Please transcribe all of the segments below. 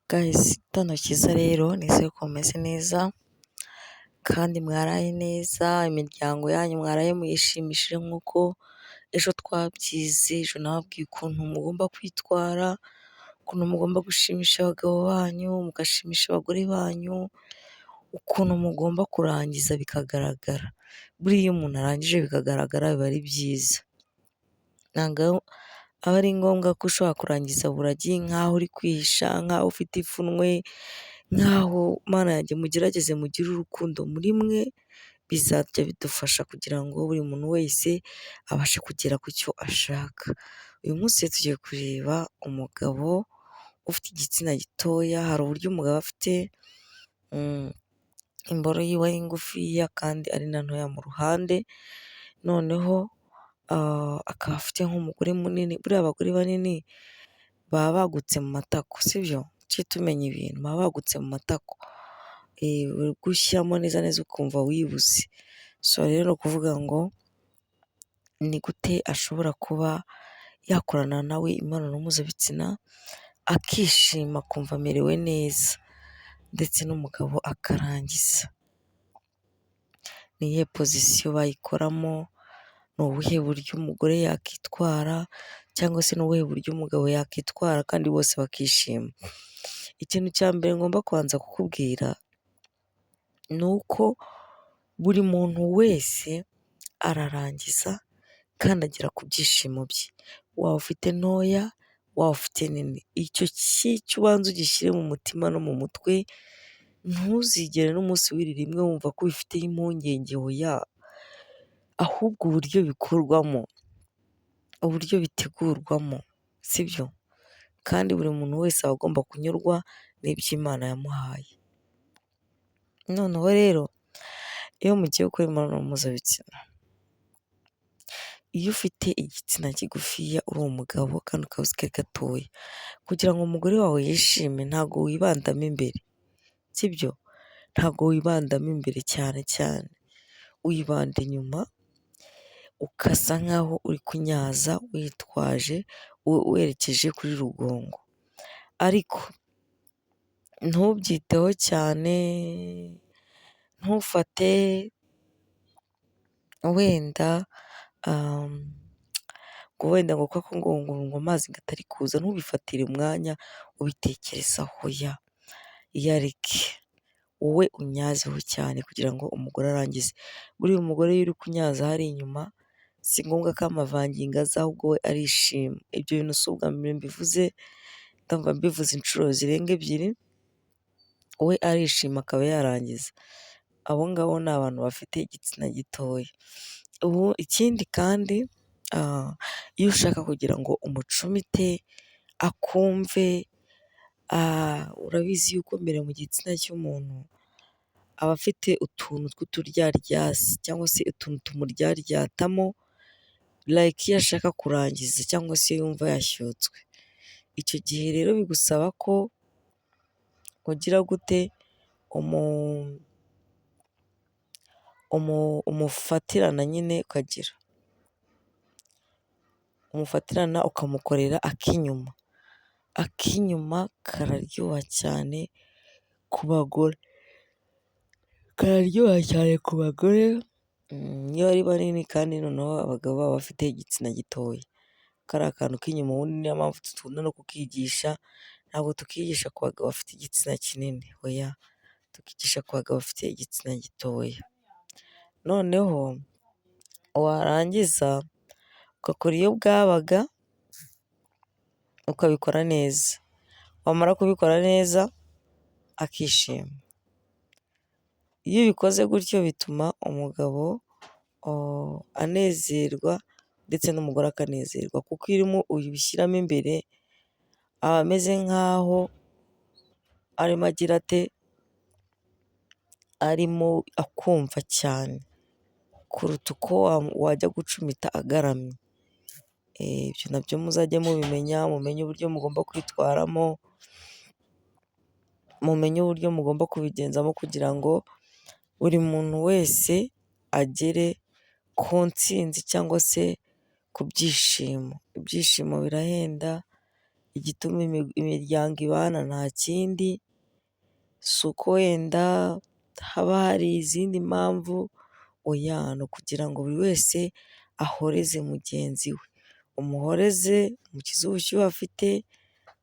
Guys, igitondo cyiza rero nizere ko mumeze neza kandi mwaraye neza, imiryango yanyu mwaraye muyishimishije nk'uko ejo twabyize. Ejo nababwiye ukuntu mugomba kwitwara, ukuntu mugomba gushimisha abagabo banyu, mugashimisha abagore banyu, ukuntu mugomba kurangiza bikagaragara. Buriya iyo umuntu arangije bikagaragara biba ari byiza. Ntabwo aba ari ngombwa ko ushobora kurangiza buragi nk'aho uri kwihisha, nk'aho ufite ipfunwe, nk'aho Mana yanjye mugerageze mugire urukundo muri mwe, bizajya bidufasha kugira ngo buri muntu wese abashe kugera ku cyo ashaka. Uyu munsi tugiye kureba umugabo ufite igitsina gitoya. Hari uburyo umugabo afite imboro yiwe ari ngufiya kandi ari na ntoya mu ruhande, noneho akaba afite nk'umugore munini. Buriya abagore banini baba bagutse mu matako, sibyo? Tujye tumenya ibintu, baba bagutse mu matako, uri gushyiramo neza neza ukumva wibuze. So rero ni ukuvuga ngo ni gute ashobora kuba yakorana nawe imibonano mpuzabitsina akishima akumva amerewe neza ndetse n'umugabo akarangiza. Ni iyihe pozisiyo bayikoramo? Ni ubuhe buryo umugore yakitwara cyangwa se ni ubuhe buryo umugabo yakitwara kandi bose bakishima? Ikintu cya mbere ngomba kubanza kukubwira ni uko buri muntu wese ararangiza kandi agera ku byishimo bye, waba ufite ntoya, waba ufite nini. Icyo cyo ubanza ugishyire mu mutima no mu mutwe, ntuzigere n'umunsi w'iri rimwe wumva ko ubifiteho impungenge, oya. Ahubwo uburyo bikorwamo, uburyo bitegurwamo, sibyo? Kandi buri muntu wese aba agomba kunyurwa n'ibyo Imana yamuhaye. Noneho rero iyo mugiye gukora imibonano mpuzabitsina, iyo ufite igitsina kigufiya uri umugabo kandi ukaba uzi ko ari gatoya, kugira ngo umugore wawe yishime ntabwo wibandamo imbere, sibyo? Ntabwo wibandamo imbere cyane cyane, wibanda inyuma ukasa nkaho uri kunyaza witwaje werekeje kuri rugongo, ariko ntubyiteho cyane, ntufate wenda ngo wenda ngo kuko ngo amazi ngo atari kuza, ntubifatire umwanya ubitekerezaho, ya yareke wowe unyazeho cyane kugira ngo umugore arangize. Buriya umugore iyo uri kunyaza hari inyuma, si ngombwa ko amavangingo aza, ahubwo we arishima. Ibyo bintu si ubwa mbere mbivuze, ndumva mbivuze inshuro zirenga ebyiri, we arishima akaba yarangiza. Abo ngabo ni abantu bafite igitsina gitoya. Ubu ikindi kandi, iyo ushaka kugira ngo umucumite akumve, urabizi yuko mbere mu gitsina cy'umuntu aba afite utuntu tw'uturyaryasi cyangwa se utuntu tumuryaryatamo, like iyo ashaka kurangiza cyangwa se yumva yashyutswe. Icyo gihe rero bigusaba ko ugira gute, umufatirana nyine, umufatirana ukamukorera ak'inyuma. Ak'inyuma kararyoha cyane ku bagore, kararyoha cyane ku bagore, iyo ari banini kandi noneho abagabo baba bafite igitsina gitoya. Kariya kantu k'inyuma ubundi niyo mpamvu dukunda no kukigisha, ntabwo tukigisha ku bagabo bafite igitsina kinini, oya, tukigisha ku bagabo bafite igitsina gitoya. Noneho warangiza ugakora iyo bwabaga, ukabikora neza, wamara kubikora neza akishima. Iyo ubikoze gutyo bituma umugabo anezerwa ndetse n'umugore akanezerwa, kuko iyo urimo ubishyiramo imbere aba ameze nkaho arimo agira ate, arimo akumva cyane kuruta uko wajya gucumita agaramye. Ibyo nabyo muzajye mubimenya, mumenye uburyo mugomba kwitwaramo, mumenye uburyo mugomba kubigenzamo kugira ngo buri muntu wese agere ku ntsinzi cyangwa se ku byishimo. Ibyishimo birahenda, igituma imiryango ibana nta kindi, si uko wenda haba hari izindi mpamvu, oya ni ukugira ngo buri wese ahoreze mugenzi we, umuhoreze umukize ubushyuhe afite,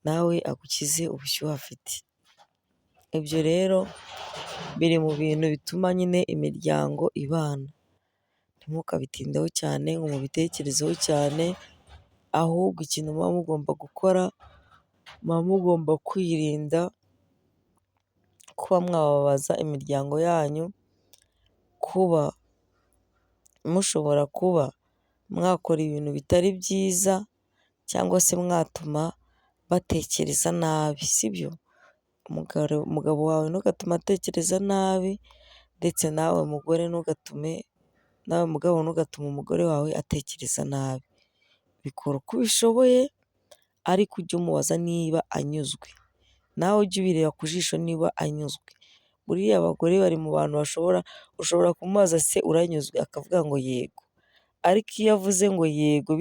nawe agukize ubushyuhe afite. Ibyo rero biri mu bintu bituma nyine imiryango ibana. Ntimukabitindeho cyane ngo mubitekerezeho cyane, ahubwo ikintu muba mugomba gukora, muba mugomba kwirinda kuba mwababaza imiryango yanyu, kuba mushobora kuba mwakora ibintu bitari byiza cyangwa se mwatuma batekereza nabi, sibyo? Umugabo wawe ntugatuma atekereza nabi, ndetse nawe mugabo ntugatuma umugore wawe atekereza nabi. Bikora uko ubishoboye ariko ujye umubaza niba anyuzwe, nawe ujye ubireba ku jisho niba anyuzwe. Buriya abagore bari mu bantu ushobora kumubaza se uranyuzwe akavuga ngo yego, ariko iyo avuze ngo yego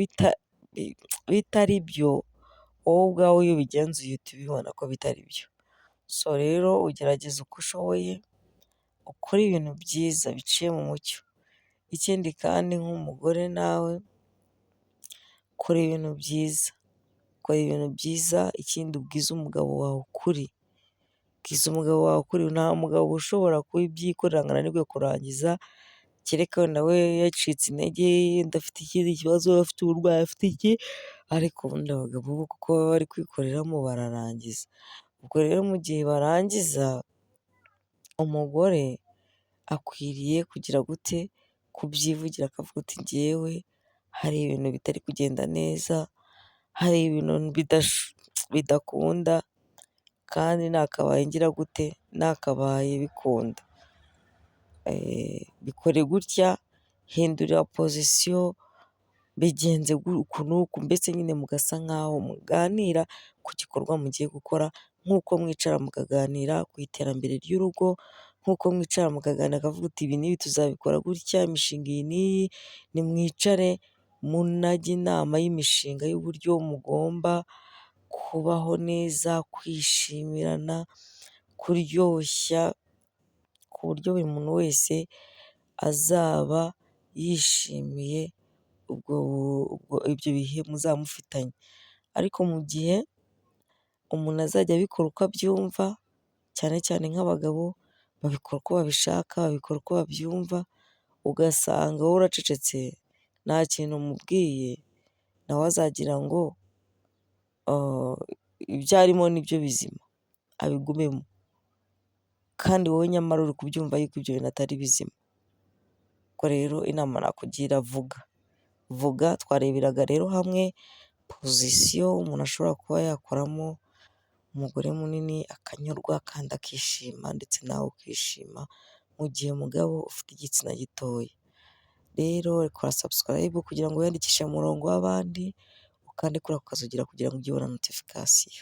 bitari byo, wowe ubwawe iyo ubigenzuye uhita ubibona ko bitari byo. So rero ugerageza uko ushoboye ukore ibintu byiza biciye mu mucyo. Ikindi kandi nk'umugore nawe kora ibintu byiza, ikindi ubwize umugabo wawe ukuri. Bwiza umugabo wawe ukuri, nta mugabo ushobora kubyikorera ngo ananirwe kurangiza, kereka wenda we yacitse intege, wenda afite ikindi kibazo, afite uburwayi, afite iki, ariko ubundi abagabo bo kuko baba bari kwikoreramo bararangiza. Ubwo rero mu gihe barangiza, umugore akwiriye kugira gute, kubyivugira akavuga uti njyewe hari ibintu bitari kugenda neza, hari ibintu bidakunda, kandi nakabaye ngira gute, nakabaye bikunda. Bikore gutya, hindurira pozisiyo, bigenze uku n'uku, mbese nyine mugasa nk'aho muganira ku gikorwa mugiye gukora, nk'uko mwicara mukaganira ku iterambere ry'urugo, nk'uko mwicara mukaganira akavuga uti ibi n'ibi tuzabikora gutya, imishinga iyi n'iyi, nimwicare munajye inama y'imishinga y'uburyo mugomba kubaho neza, kwishimirana, kuryoshya, ku buryo buri muntu wese azaba yishimiye ibyo bihe muzaba mufitanye. Ariko mu gihe umuntu azajya abikora uko abyumva, cyane cyane nk'abagabo, babikora uko babishaka, babikora uko babyumva, ugasanga wowe uracecetse nta kintu umubwiye, nawe azagira ngo ibyo arimo nibyo bizima abigumemo, kandi wowe nyamara uri kubyumva yuko ibyo bintu atari bizima. Ubwo rero inama nakugira, vuga. Twareberaga rero hamwe pozisiyo umuntu ashobora kuba yakoramo umugore munini akanyurwa kandi akishima, ndetse nawe ukishima, mu gihe mugabo ufite igitsina gitoya. Rero kora subscribe kugira ngo wiyandikishe mu murongo w'abandi, ukande kuri ako kazugira kugira ngo ujye ubona notification.